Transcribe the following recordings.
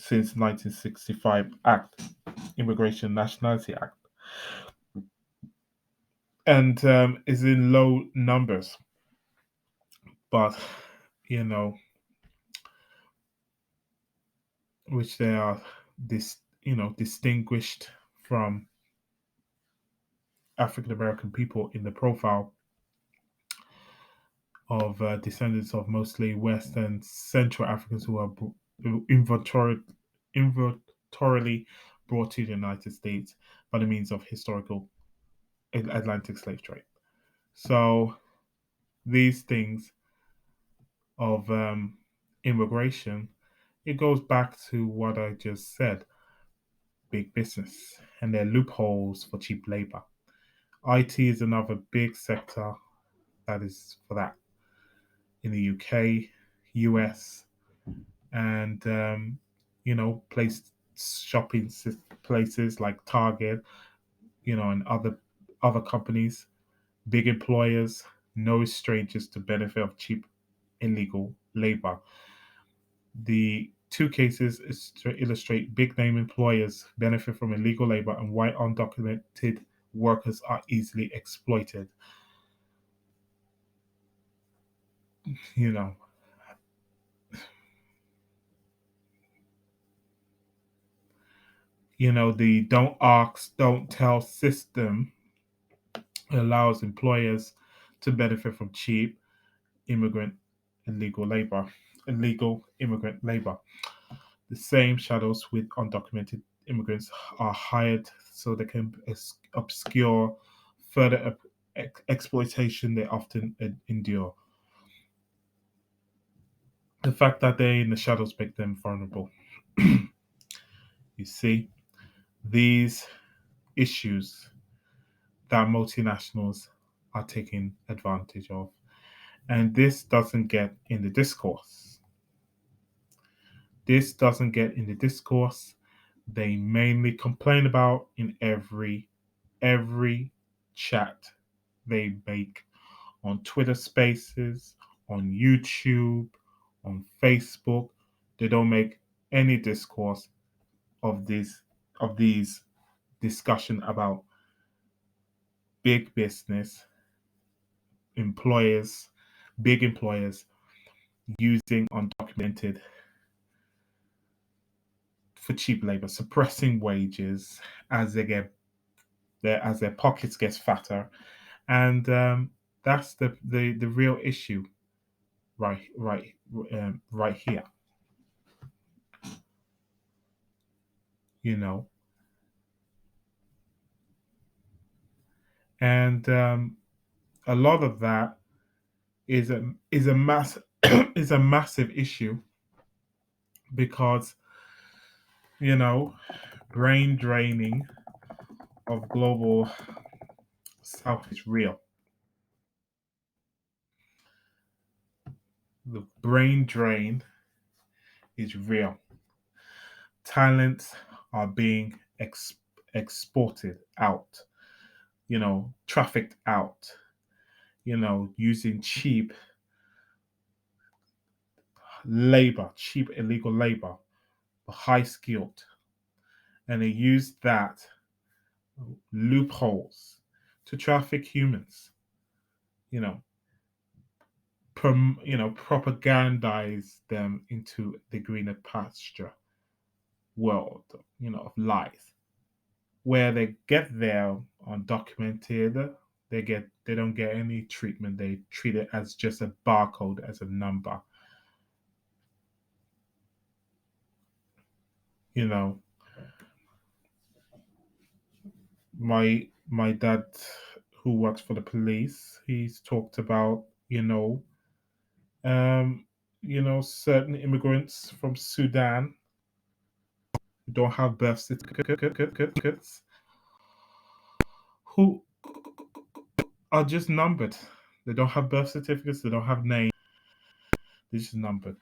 since 1965 Act, Immigration Nationality Act, and is in low numbers, but you know, which they are distinguished from African American people in the profile of descendants of mostly West and Central Africans who are involuntarily brought to the United States by the means of historical Atlantic slave trade. So these things of immigration, it goes back to what I just said: big business and their loopholes for cheap labor. IT is another big sector that is for that in the UK, US, and place shopping places like Target, and other companies, big employers, no strangers to benefit of cheap illegal labor. The two cases is to illustrate big name employers benefit from illegal labor and why undocumented workers are easily exploited. You know, the don't ask, don't tell system allows employers to benefit from cheap immigrant illegal labor, illegal immigrant labor. The same shadows with undocumented immigrants are hired so they can obscure further exploitation they often endure. The fact that they're in the shadows make them vulnerable. You see, these issues that multinationals are taking advantage of. And this doesn't get in the discourse. This doesn't get in the discourse. They mainly complain about in every chat they make on Twitter Spaces, on YouTube, on Facebook. They don't make any discourse of these discussion about big business employers, big employers using undocumented for cheap labor, suppressing wages as as their pockets get fatter, and that's the real issue right here. You know, and a lot of that is a mass is a massive issue because you know brain draining of global south is real. The brain drain is real. Talents are being exported out, trafficked out, using cheap illegal labor, high skilled, and they use that loopholes to traffic humans, you know, propagandize them into the greener pasture world, of lies, where they get there undocumented. They don't get any treatment. They treat it as just a barcode, as a number. You know, my dad, who works for the police, he's talked about um, certain immigrants from Sudan who don't have birth certificates, who are just numbered. They don't have birth certificates. They don't have names. They're just numbered.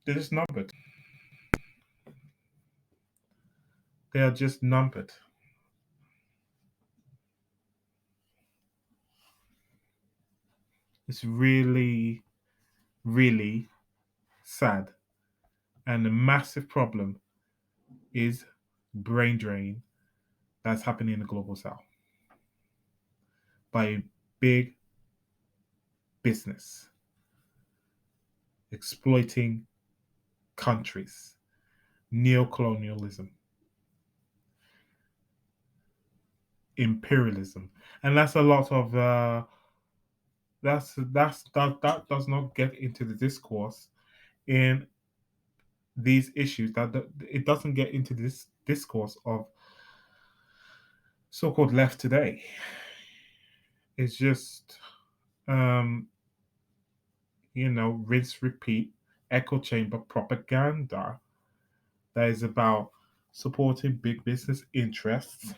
They're just numbered. They are just numbered. It's really, really sad And the massive problem is brain drain that's happening in the global south by big business exploiting countries, neocolonialism, imperialism, and that's a lot of that does not get into the discourse in these issues. That it doesn't get into this discourse of so-called left today. It's just um, rinse, repeat, echo chamber propaganda that is about supporting big business interests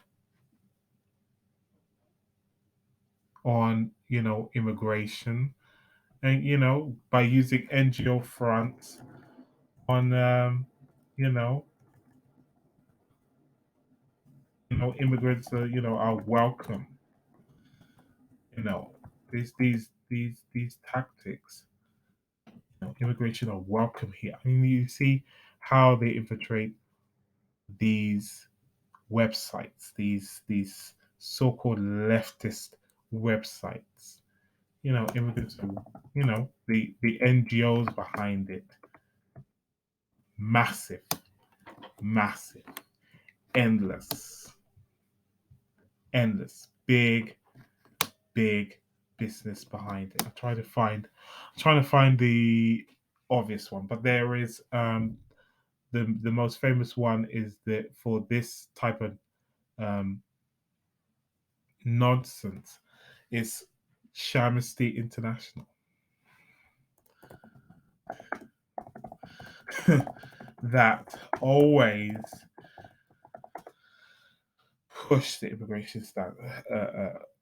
on immigration, and by using NGO fronts on you know immigrants are welcome. you know these tactics, immigration are welcome here. I mean, you see how they infiltrate these websites, these so-called leftist websites. Immigrants are, the NGOs behind it, massive, massive, endless, big, big business behind it. I'm trying to find the obvious one, but there is the most famous one is that for this type of um nonsense is Shamesty International. That always push the immigration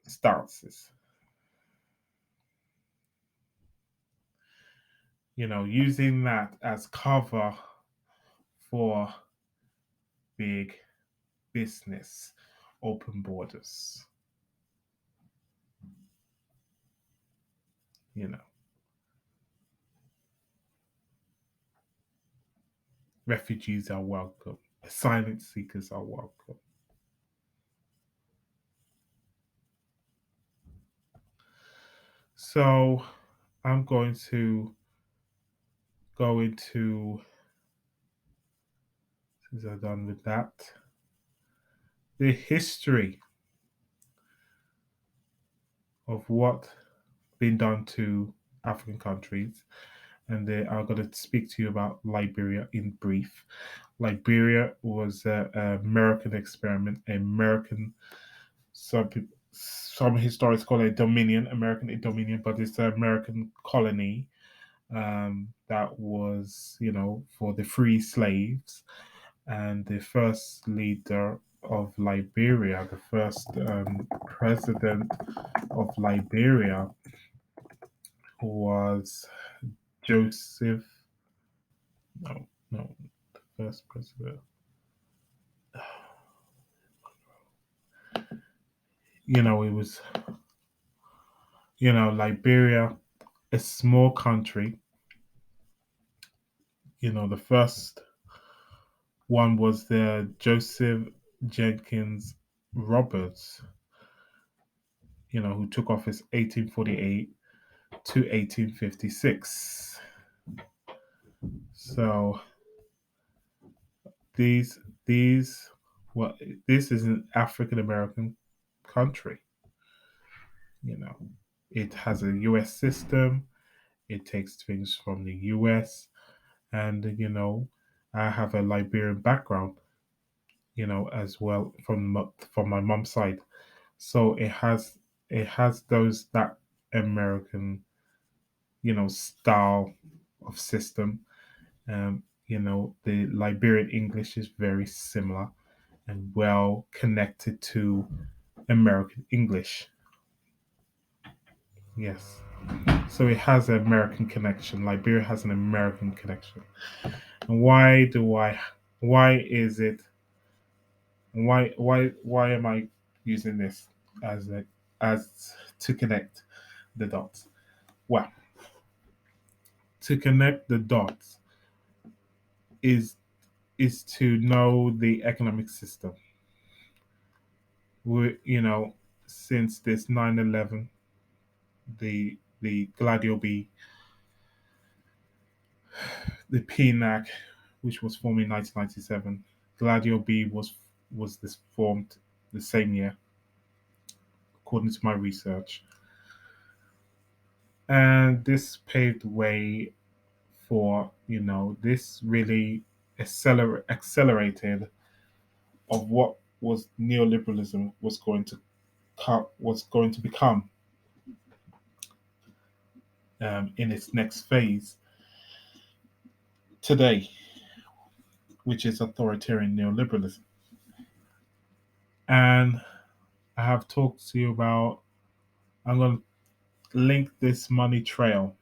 stances. Using that as cover for big business, open borders. You know, refugees are welcome. Asylum seekers are welcome. So I'm going to go into, since I'm done with that, the history of what been done to African countries, and then I'm going to speak to you about Liberia in brief. Liberia was an American experiment, American, some historians call it dominion, American dominion, but it's an American colony that was, for the free slaves. And the first leader of Liberia, the first president of Liberia, was Joseph. No, no, the first president. It was, Liberia, a small country. The first one was the Joseph Jenkins Roberts, who took office 1848 to 1856. So these well, this is an African American country. You know, it has a U.S. system. It takes things from the U.S. and I have a Liberian background. As well from my mom's side. So it has those that American style of system. The Liberian English is very similar and well connected to American English. Yes. So it has an American connection. Liberia has an American connection. And why is it why am I using this as to connect the dots? Well, to connect the dots, is to know the economic system. Since this 9/11, the Gladio B, the PNAC, which was formed in 1997, Gladio B was this formed the same year, according to my research, and this paved the way for this really accelerated of what was neoliberalism was going to become in its next phase today, which is authoritarian neoliberalism. And I have talked to you about, I'm going to link this money trail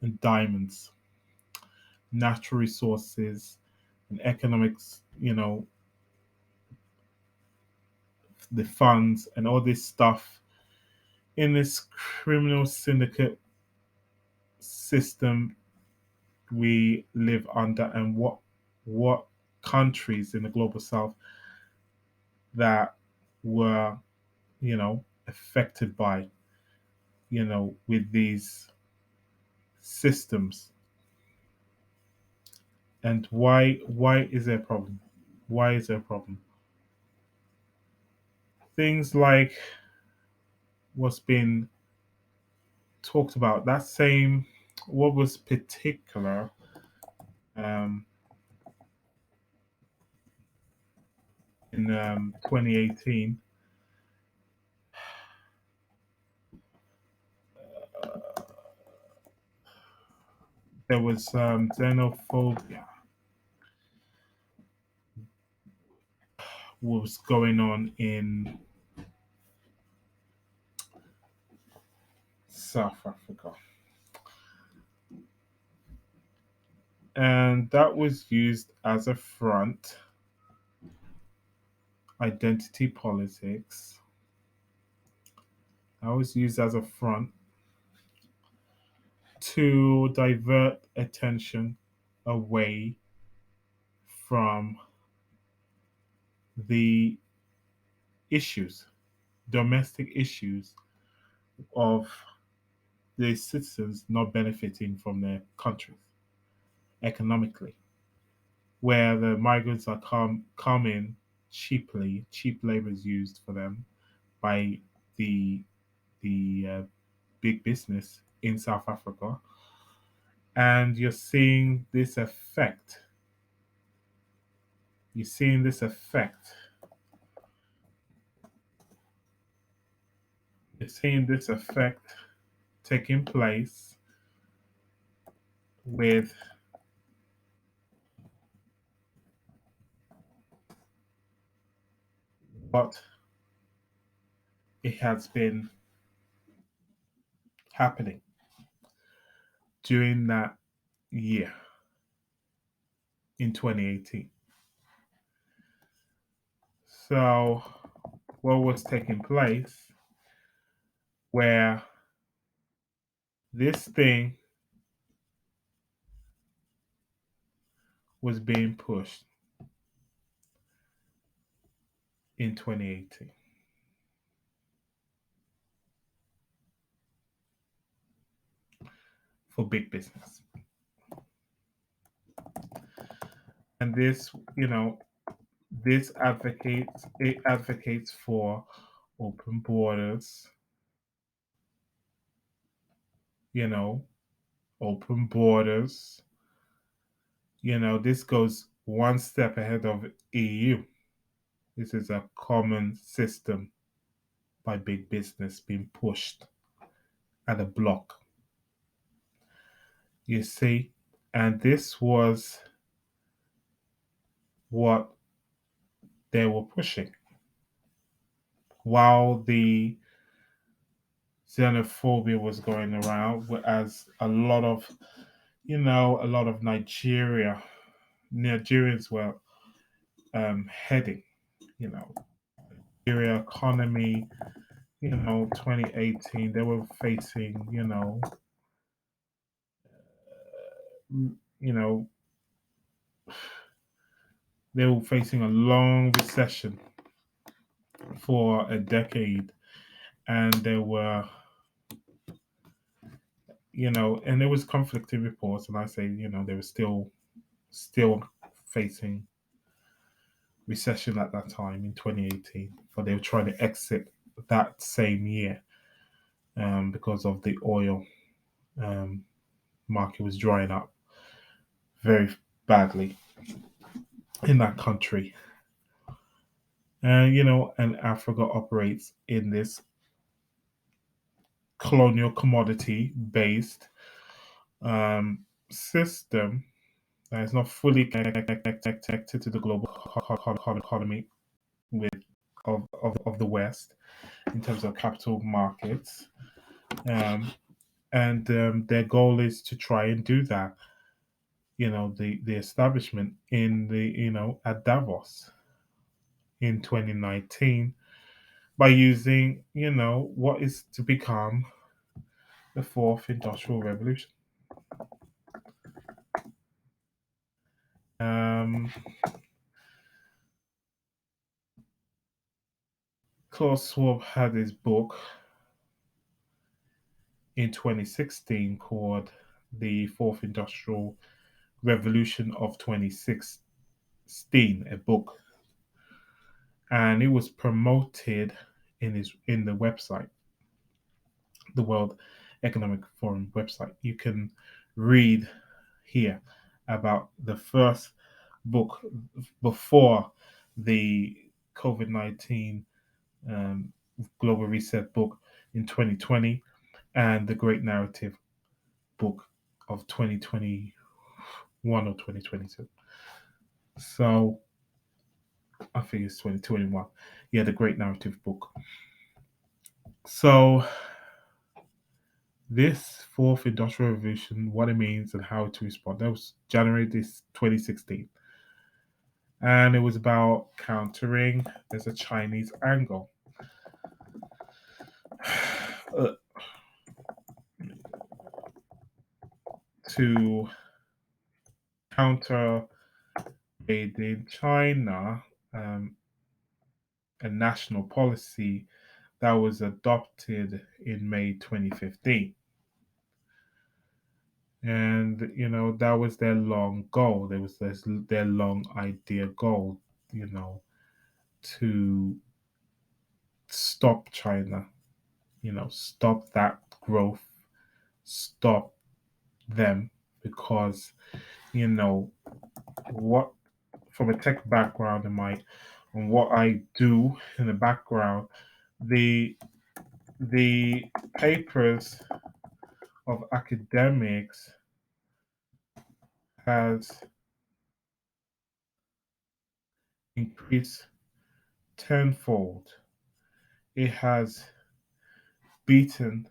and diamonds, natural resources, and economics, the funds and all this stuff in this criminal syndicate system we live under, and what countries in the global south that were affected by with these systems, and why is there a problem? Why is there a problem? Things like what's been talked about, that same, what was particular, um, in 2018, there was xenophobia was going on in South Africa. And that was used as a front, identity politics. That was used as a front to divert attention away from the issues, domestic issues of the citizens not benefiting from their countries economically, where the migrants are coming cheaply, cheap labor is used for them by the the big business in South Africa, and you're seeing this effect. You're seeing this effect. You're seeing this effect taking place with what it has been happening during that year in 2018. So, what was taking place where this thing was being pushed in 2018 for big business. And this, it advocates for open borders, you know, open borders. This goes one step ahead of EU. This is a common system by big business being pushed at a block. You see, and this was what they were pushing while the xenophobia was going around, as a lot of Nigerians were heading, you know, Nigeria economy, 2018, they were facing, you know, they were facing a long recession for a decade, and there were, and there was conflicting reports, and I say, they were still facing recession at that time in 2018, but they were trying to exit that same year, because of the oil, um, market was drying up very badly in that country. And and Africa operates in this colonial commodity based, system that is not fully connected to the global economy with of the West in terms of capital markets. And their goal is to try and do that. The establishment in the at Davos in 2019 by using what is to become the fourth industrial revolution. Um, Klaus Schwab had his book in 2016 called The Fourth Industrial Revolution of 2016, a book, and it was promoted in the website, the World Economic Forum website. You can read here about the first book before the COVID-19, Global Reset book in 2020, and the Great Narrative book of 2021 or 2022. So I think it's 2021. Yeah, the Great Narrative book. So this fourth industrial revolution, what it means and how to respond. That was January this 2016. And it was about countering. There's a Chinese angle. To counter made in China, a national policy that was adopted in May 2015. And that was their long goal. There was their long idea goal, to stop China, stop that growth, stop them, because what from a tech background and what I do in the background, the papers of academics has increased tenfold. It has beaten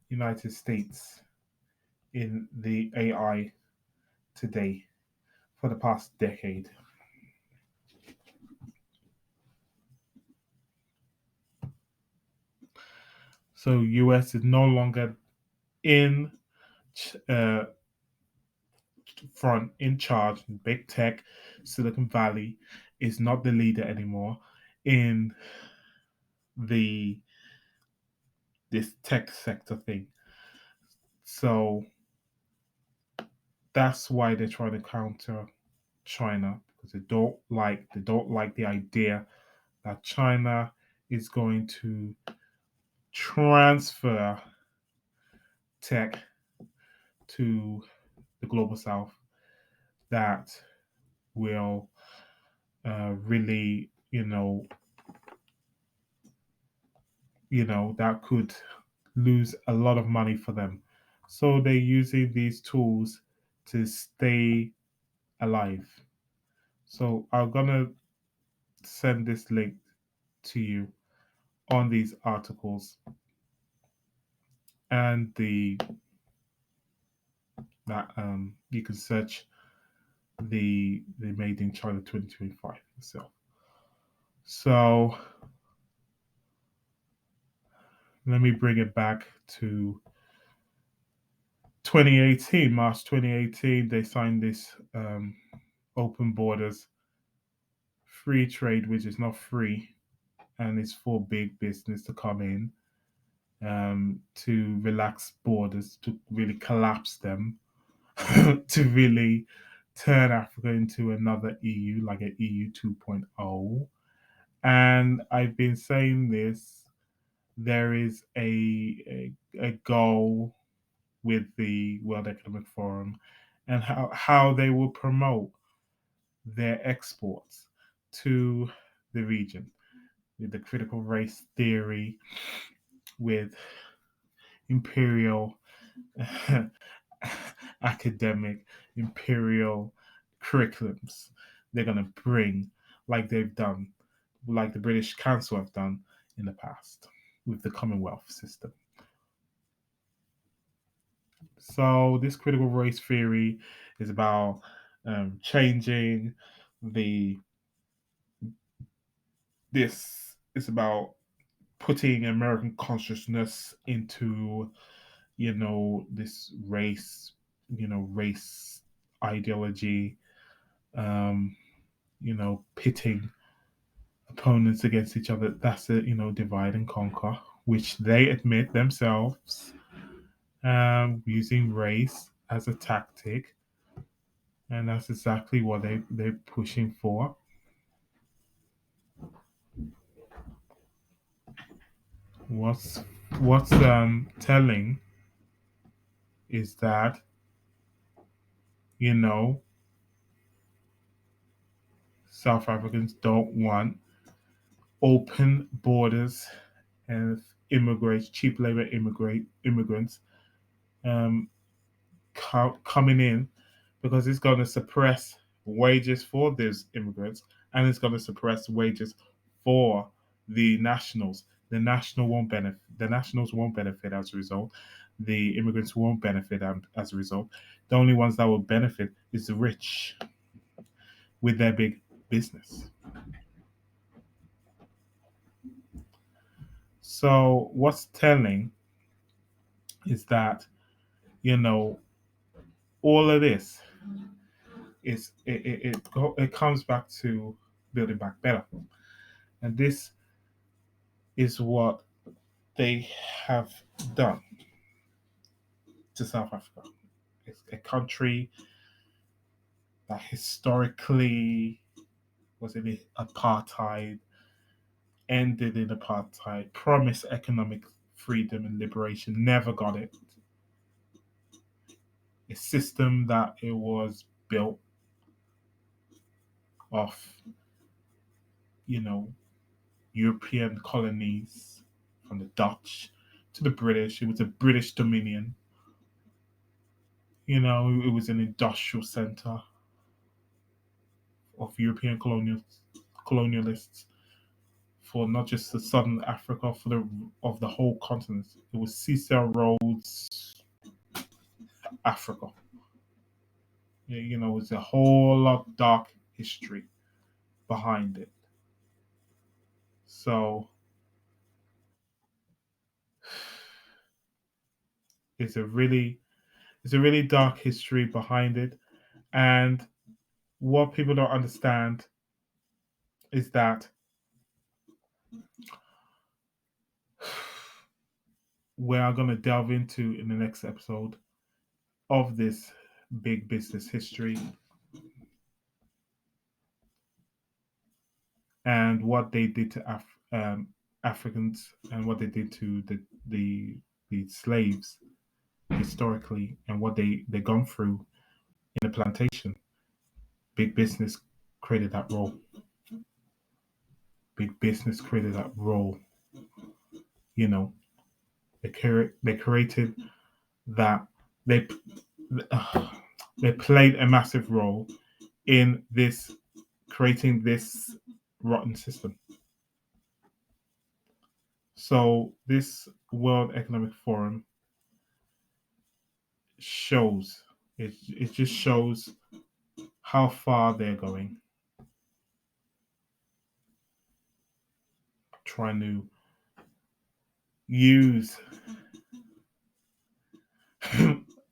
United States in the AI today for the past decade. So US is no longer in uh, front, in charge. Big tech, Silicon Valley is not the leader anymore in the this tech sector thing. So that's why they're trying to counter China, because they don't like the idea that China is going to transfer tech to the global south that will really that could lose a lot of money for them. So they're using these tools to stay alive. So I'm gonna send this link to you on these articles and the that you can search the Made in China 2025 itself. So let me bring it back to 2018, March 2018. They signed this open borders, free trade, which is not free, and it's for big business to come in, to relax borders, to really collapse them, to really turn Africa into another EU, like an EU 2.0. And I've been saying this, there is a goal with the World Economic Forum and how they will promote their exports to the region with the critical race theory, with imperial academic imperial curriculums they're going to bring, like they've done, like the British Council have done in the past with the Commonwealth system. So this critical race theory is about changing the this is about putting American consciousness into, this race ideology, um, pitting opponents against each other. That's it, divide and conquer, which they admit themselves, using race as a tactic, and that's exactly what they're pushing for. What's telling is that, you know South Africans don't want open borders and immigrants, cheap labor immigrants, um, coming in, because it's going to suppress wages for those immigrants, and it's going to suppress wages for the nationals. The nationals won't benefit as a result. The immigrants won't benefit as a result. The only ones that will benefit is the rich with their big business. So what's telling is that, you know all of this it comes back to building back better, and this is what they have done to South Africa. It's a country that historically was in apartheid, ended in apartheid, promised economic freedom and liberation, never got it. A system that it was built off, you know, European colonies, from the Dutch to the British. It was a British dominion. It was an industrial center of European colonialists for not just the southern Africa, for the whole continent. It was Cecil Rhodes Africa. It's a whole lot dark history behind it. So it's a really dark history behind it. And what people don't understand is that we are going to delve into in the next episode of this big business history and what they did to Africans, and what they did to the slaves historically, and what they gone through in the plantation. Big business created that role. Big business created that role. You know, they created that they they played a massive role in this creating this rotten system. So this World Economic Forum shows it just shows how far they're going, trying to use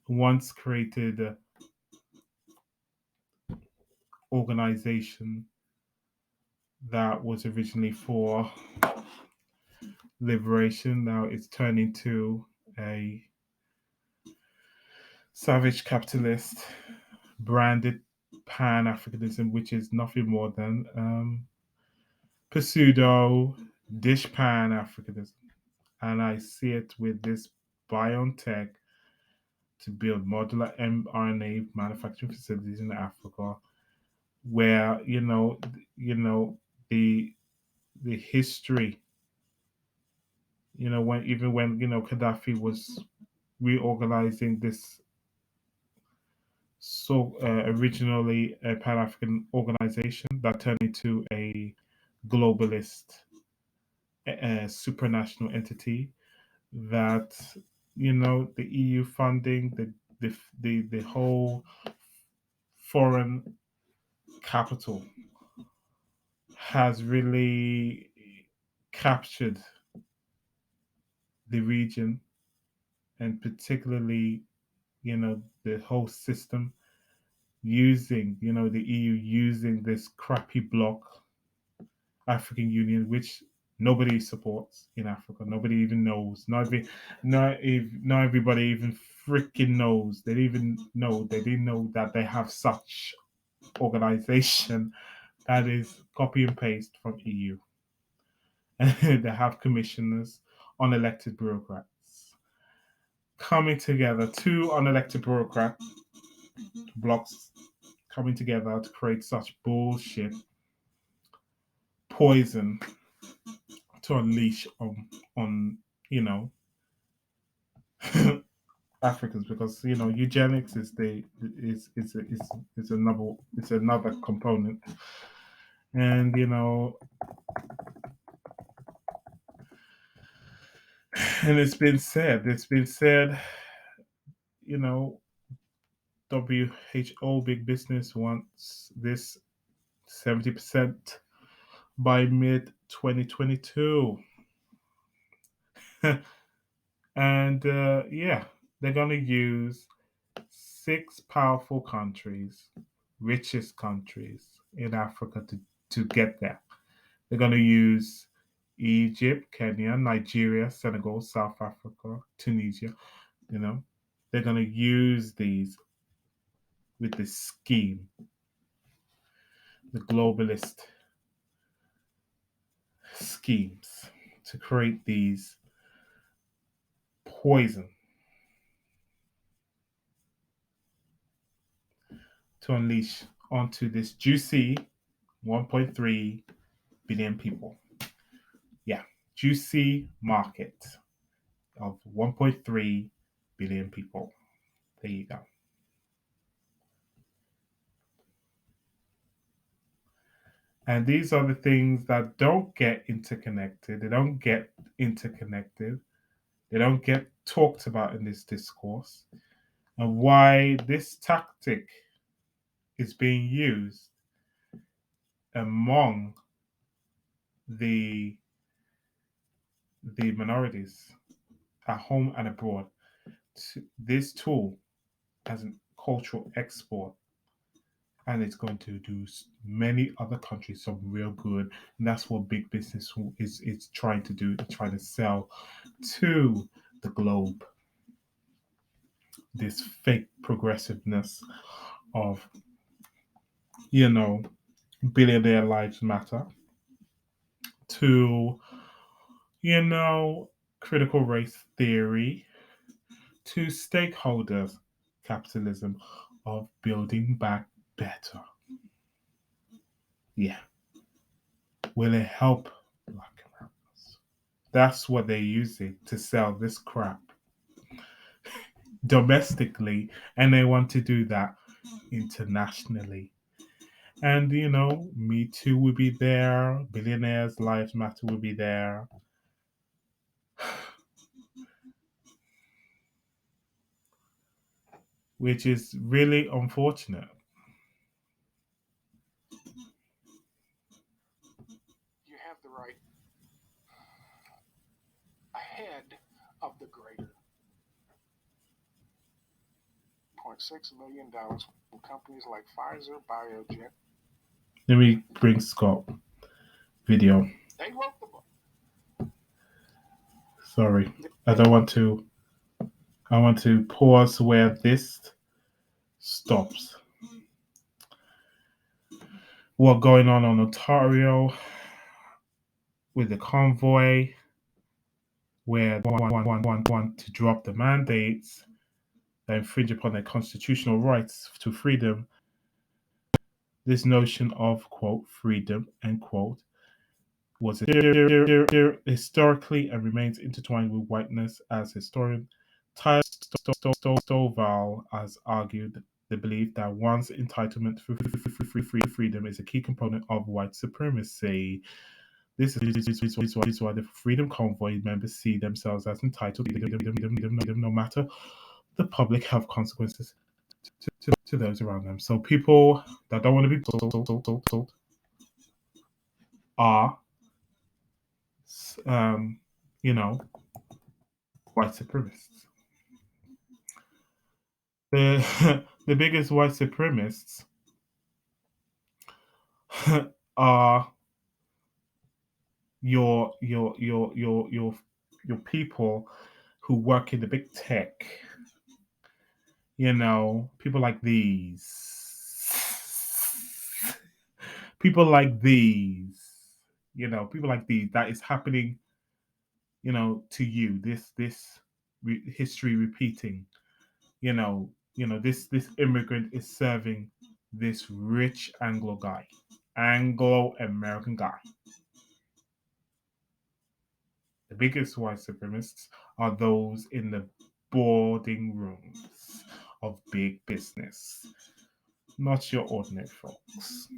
once created organization that was originally for liberation. Now it's turned into a savage capitalist branded Pan Africanism, which is nothing more than pseudo dish Pan Africanism. And I see it with this BioNTech to build modular mRNA manufacturing facilities in Africa, where the the history, when even when Gaddafi was reorganizing this, so originally a Pan African organization that turned into a globalist supranational entity, that the EU funding, the whole foreign capital has really captured the region, and particularly the whole system, using the EU using this crappy bloc African Union, which nobody supports in Africa. Nobody even knows. Not everybody even freaking knows. They didn't even know. They didn't know that they have such organization that is copy and paste from EU. And they have commissioners, unelected bureaucrats coming together, two unelected bureaucrat blocks coming together to create such bullshit poison to unleash on you know Africans, because eugenics is another component. And and it's been said you know WHO Big Business wants this 70% by mid 2022. And yeah, they're going to use six powerful countries, richest countries in Africa, to get there. They're going to use Egypt, Kenya, Nigeria, Senegal, South Africa, Tunisia. You know, they're going to use these with this scheme, the globalist schemes, to create these poison to unleash onto this juicy 1.3 billion people. Yeah, juicy market of 1.3 billion people. There you go. And these are the things that don't get interconnected. They don't get interconnected. They don't get talked about in this discourse. And why this tactic is being used among the minorities at home and abroad. This tool as a cultural export, and it's going to do many other countries some real good. And that's what big business is trying to do. It's trying to sell to the globe this fake progressiveness of you know billionaire lives matter, to you know critical race theory, to stakeholders capitalism of building back better. Yeah, will it help black Americans? That's what they're using to sell this crap domestically, and they want to do that internationally. And Me Too will be there, Billionaires Lives Matter will be there. Which is really unfortunate. You have the right ahead of the greater $0.6 million from companies like Pfizer, Biogen, Let me bring Scott video. They wrote the book. Sorry, I don't want to. I want to pause where this stops. What going on Ontario with the convoy, where they want to drop the mandates that infringe upon their constitutional rights to freedom. This notion of, quote, freedom, end quote, was historically and remains intertwined with whiteness, as historian Tariq Nasheed has argued. The belief that one's entitlement to freedom is a key component of white supremacy. This is why the Freedom Convoy members see themselves as entitled to freedom, no matter the public health consequences to those around them. So people that don't want to be told are, you know, white supremacists. The biggest white supremacists are your people who work in the big tech. You know, people like these. People like these. You know, people like these. That is happening, you know, to you. This history repeating. You know, this immigrant is serving this rich Anglo-American guy. The biggest white supremacists are those in the boarding rooms of big business, not your ordinary folks.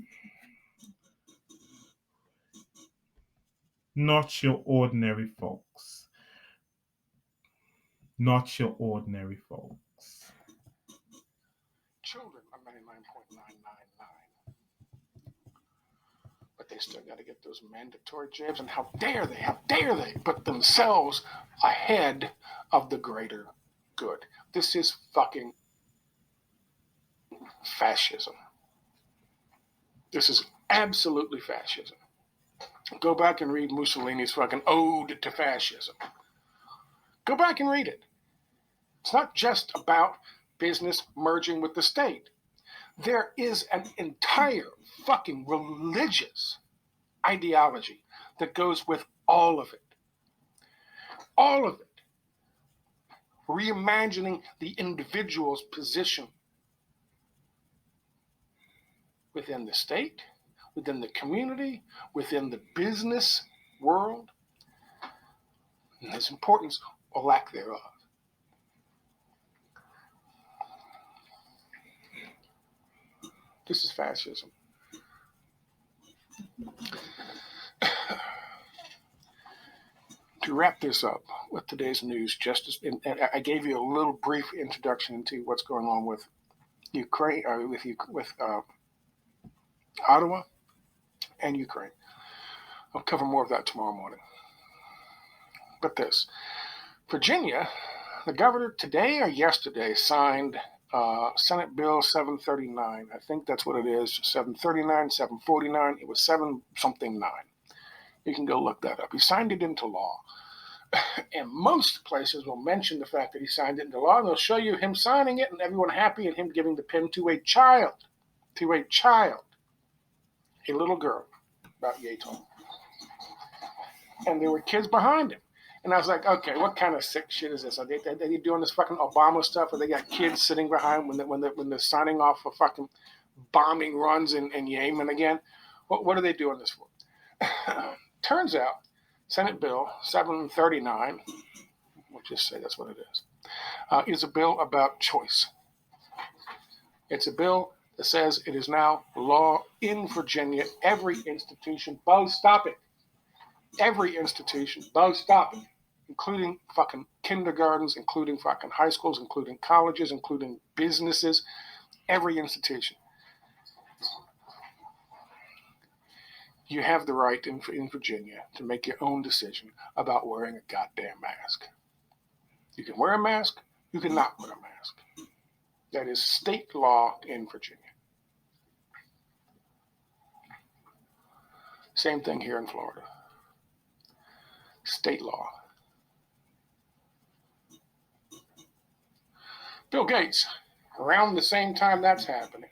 Not your ordinary folks. Not your ordinary folks. Children are 99.999. But they still got to get those mandatory jabs. And how dare they put themselves ahead of the greater good. This is fucking fascism. This is absolutely fascism. Go back and read Mussolini's fucking Ode to Fascism. Go back and read it. It's not just about business merging with the state. There is an entire fucking religious ideology that goes with all of it. All of it. Reimagining the individual's position within the state, within the community, within the business world, and its importance or lack thereof. This is fascism. To wrap this up with today's news, and I gave you a little brief introduction into what's going on with Ukraine, with Ottawa and Ukraine. I'll cover more of that tomorrow morning. But this, Virginia, the governor today or yesterday signed Senate Bill 739. I think that's what it is, 739, 749. It was 7-something-9. You can go look that up. He signed it into law. And most places will mention the fact that he signed it into law, and they'll show you him signing it and everyone happy and him giving the pen to a child, a little girl, about yay tall. And there were kids behind him. And I was like, okay, what kind of sick shit is this? Are they doing this fucking Obama stuff where they got kids sitting behind when they're signing off for fucking bombing runs in Yemen again? What are they doing this for? Turns out, Senate Bill 739, we'll just say that's what it is a bill about choice. It's a bill that says it is now law in Virginia. Every institution, including fucking kindergartens, including fucking high schools, including colleges, including businesses, every institution. You have the right in Virginia to make your own decision about wearing a goddamn mask. You can wear a mask, you cannot wear a mask. That is state law in Virginia. Same thing here in Florida. State law. Bill Gates, around the same time that's happening,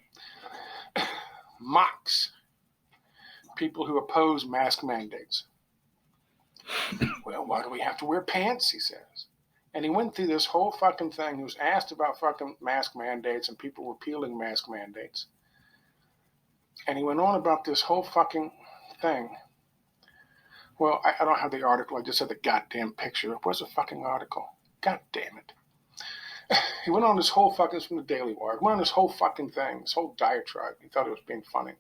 mocks people who oppose mask mandates. Well, why do we have to wear pants, he says. And he went through this whole fucking thing. He was asked about fucking mask mandates and people repealing mask mandates. And he went on about this whole fucking thing. Well, I don't have the article. I just had the goddamn picture. Where's the fucking article? God damn it. He went on this whole fucking, it's from the Daily Wire. He went on this whole fucking thing, this whole diatribe. He thought it was being funny.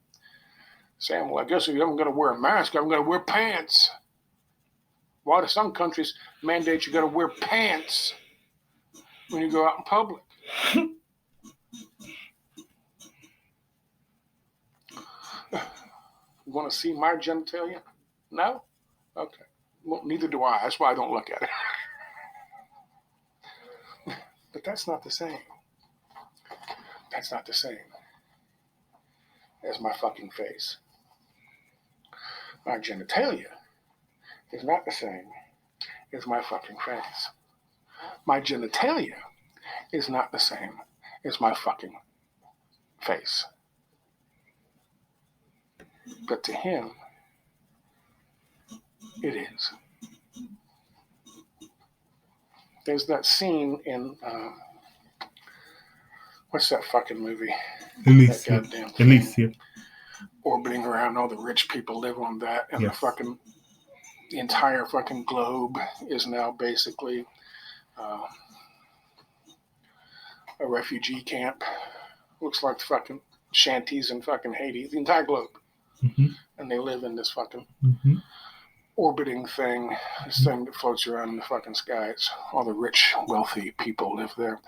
Saying, well, I guess if I'm going to wear a mask, I'm going to wear pants. Why do some countries mandate you got to wear pants when you go out in public? You want to see my genitalia? No? Okay. Well, neither do I. That's why I don't look at it. But that's not the same. That's not the same as my fucking face. My genitalia is not the same as my fucking face. My genitalia is not the same as my fucking face. But to him, it is. There's that scene in, what's that fucking movie? Elysium. That goddamn thing. Elysium. Orbiting around, all the rich people live on that, and Yes. the entire fucking globe is now basically a refugee camp. Looks like fucking shanties in fucking Haiti, the entire globe. Mm-hmm. And they live in this fucking Mm-hmm. orbiting thing, this thing that floats around in the fucking skies. All the rich, wealthy people live there.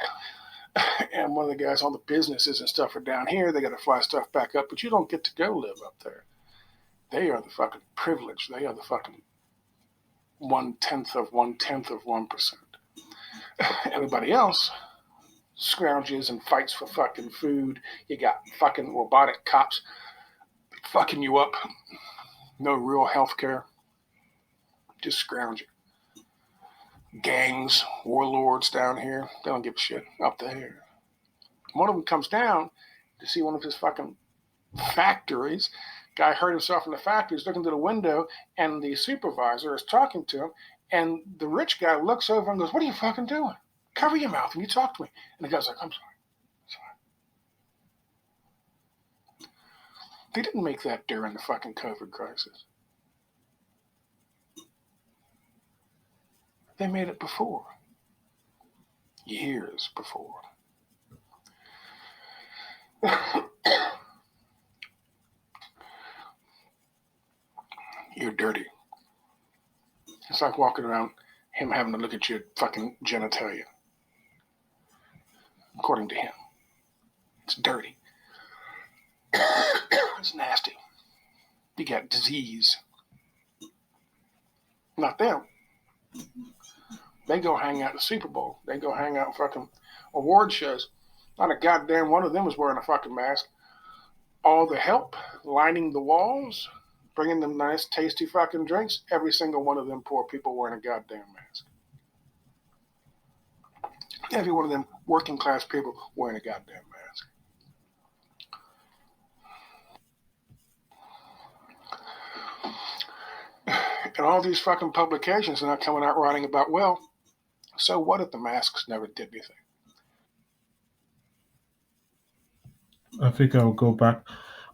And one of the guys, all the businesses and stuff are down here. They got to fly stuff back up, but you don't get to go live up there. They are the fucking privileged. They are the fucking 1/10 of 1/10 of 1%. Everybody else scrounges and fights for fucking food. You got fucking robotic cops fucking you up. No real health care. Just scrounging. Gangs, warlords down here. They don't give a shit up there. One of them comes down to see one of his fucking factories. Guy hurt himself in the factory. He's looking through the window, and the supervisor is talking to him. And the rich guy looks over and goes, "What are you fucking doing? Cover your mouth when you talk to me." And the guy's like, "I'm sorry. They didn't make that during the fucking COVID crisis. They made it before. Years before." You're dirty. It's like walking around, him having to look at your fucking genitalia. According to him. It's dirty. It's nasty. You got disease. Not them. They go hang out at the Super Bowl. They go hang out at fucking award shows. Not a goddamn one of them is wearing a fucking mask. All the help lining the walls, bringing them nice, tasty fucking drinks. Every single one of them poor people wearing a goddamn mask. Every one of them working class people wearing a goddamn mask. And all these fucking publications are now coming out writing about, well, so what if the masks never did anything? I think I'll go back.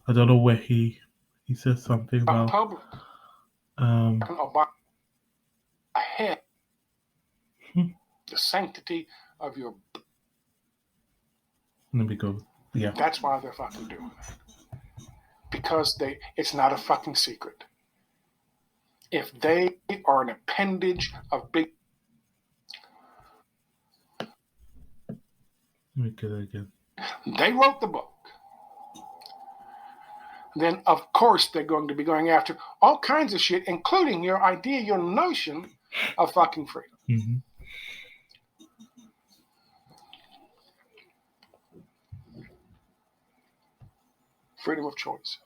I don't know where he said something about Public. Ahead. The sanctity of your. Let me go. Yeah. That's why they're fucking doing it. Because it's not a fucking secret. If they are an appendage of big. Let me get it again. They wrote the book. Then of course they're going to be going after all kinds of shit, including your idea, your notion of fucking freedom. Mm-hmm. Freedom of choice.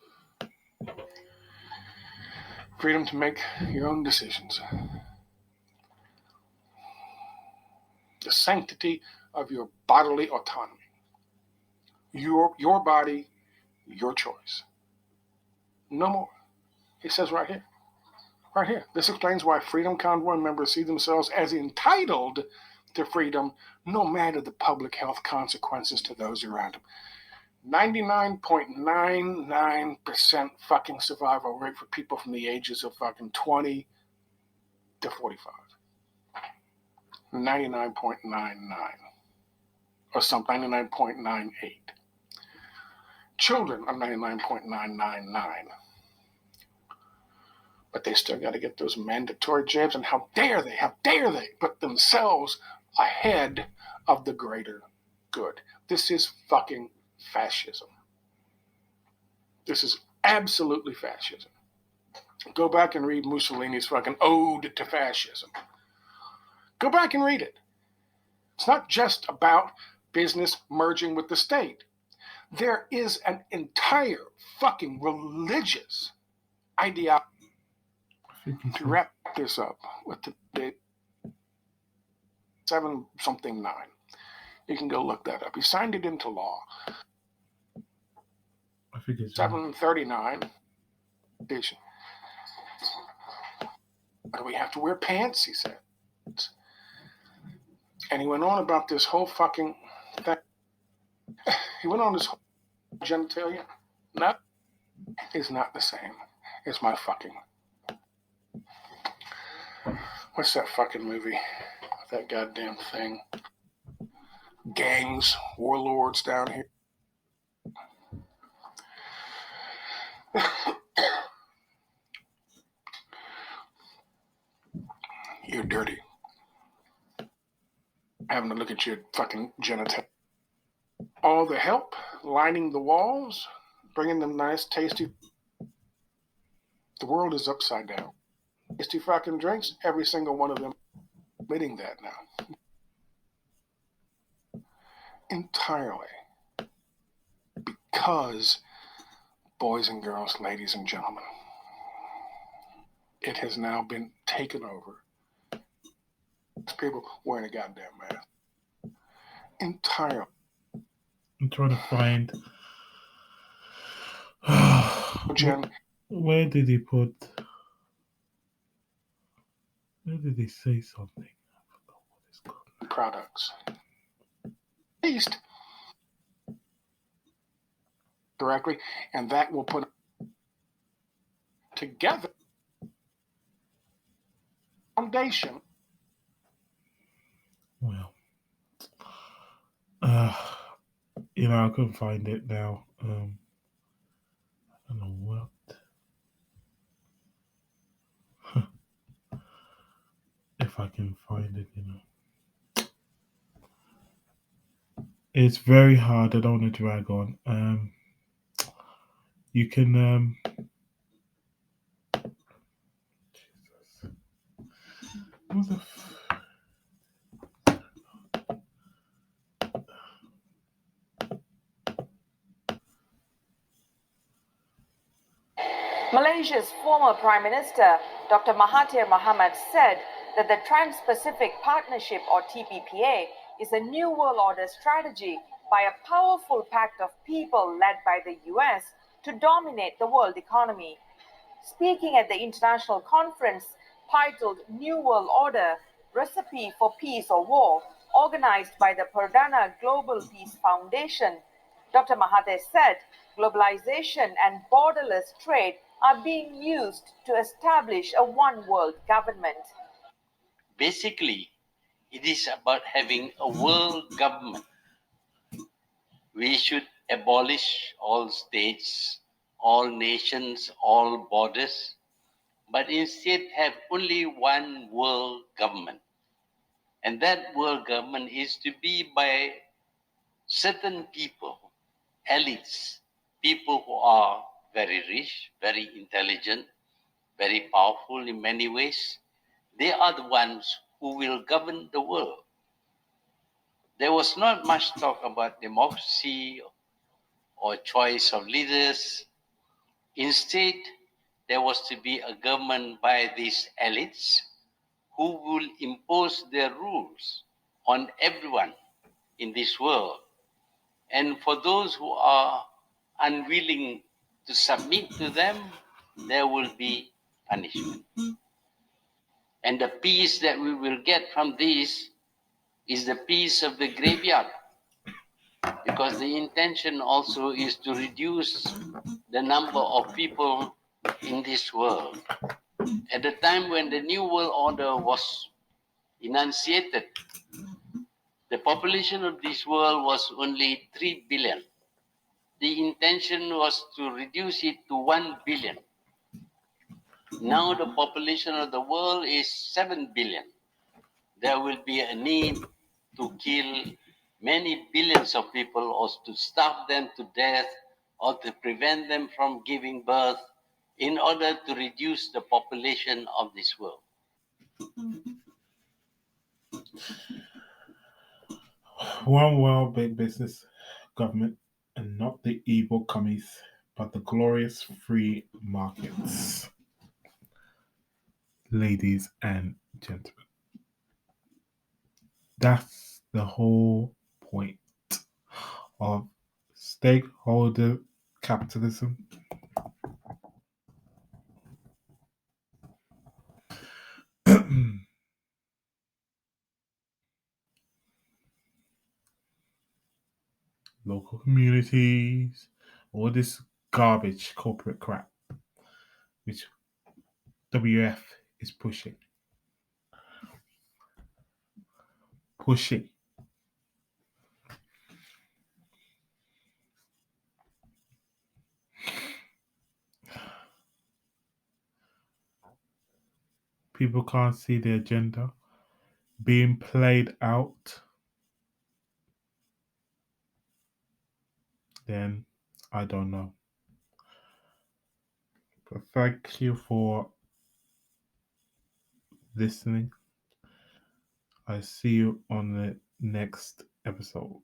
Freedom to make your own decisions. The sanctity of your bodily autonomy. Your body, your choice. No more. It says right here. Right here. This explains why Freedom Convoy members see themselves as entitled to freedom, no matter the public health consequences to those around them. 99.99% fucking survival rate for people from the ages of fucking 20 to 45. 99.99 or something, 99.98. Children are 99.999. But they still got to get those mandatory jabs, and how dare they put themselves ahead of the greater good. This is fucking fascism. This is absolutely fascism. Go back and read Mussolini's fucking Ode to Fascism. Go back and read it. It's not just about business merging with the state. There is an entire fucking religious ideology. To wrap this up with the date 7-something 9. You can go look that up. He signed it into law. I think it's 739 edition. Do we have to wear pants? He said. And he went on about this whole fucking thing. He went on this whole genitalia. That is not the same as my fucking. What's that fucking movie? That goddamn thing. Gangs, warlords down here. You're dirty. Having to look at your fucking genitalia. All the help lining the walls, bringing them nice, tasty. The world is upside down. Tasty fucking drinks, every single one of them admitting that now. Entirely. Because, boys and girls, ladies and gentlemen, it has now been taken over. People wearing a goddamn mask. Entirely. I'm trying to find. Where did he put? Where did he say something? I forgot what it's called. Products. Least directly, and that will put together foundation. Well, I couldn't find it now. I don't know what. If I can find it, It's very hard. I don't want to drag on. You can. Jesus. What the Malaysia's former Prime Minister, Dr. Mahathir Mohamad, said that the Trans-Pacific Partnership, or TPPA, is a New World Order strategy by a powerful pact of people led by the US to dominate the world economy. Speaking at the international conference titled New World Order, Recipe for Peace or War, organized by the Perdana Global Peace Foundation, Dr. Mahathir said globalization and borderless trade are being used to establish a one-world government. Basically, it is about having a world government. We should abolish all states, all nations, all borders, but instead have only one world government. And that world government is to be by certain people, elites, people who are very rich, very intelligent, very powerful in many ways. They are the ones who will govern the world. There was not much talk about democracy or choice of leaders. Instead, there was to be a government by these elites who will impose their rules on everyone in this world. And for those who are unwilling to submit to them, there will be punishment. And the peace that we will get from this is the peace of the graveyard, because the intention also is to reduce the number of people in this world. At the time when the New World Order was enunciated, the population of this world was only 3 billion. The intention was to reduce it to 1 billion. Now the population of the world is 7 billion. There will be a need to kill many billions of people, or to starve them to death, or to prevent them from giving birth, in order to reduce the population of this world. One world big business government, and not the evil commies, but the glorious free markets. Ladies and gentlemen, that's the whole point of stakeholder capitalism. Local communities, all this garbage corporate crap which WF is pushing. People can't see the agenda being played out. Then I don't know. But thank you for listening. I see you on the next episode.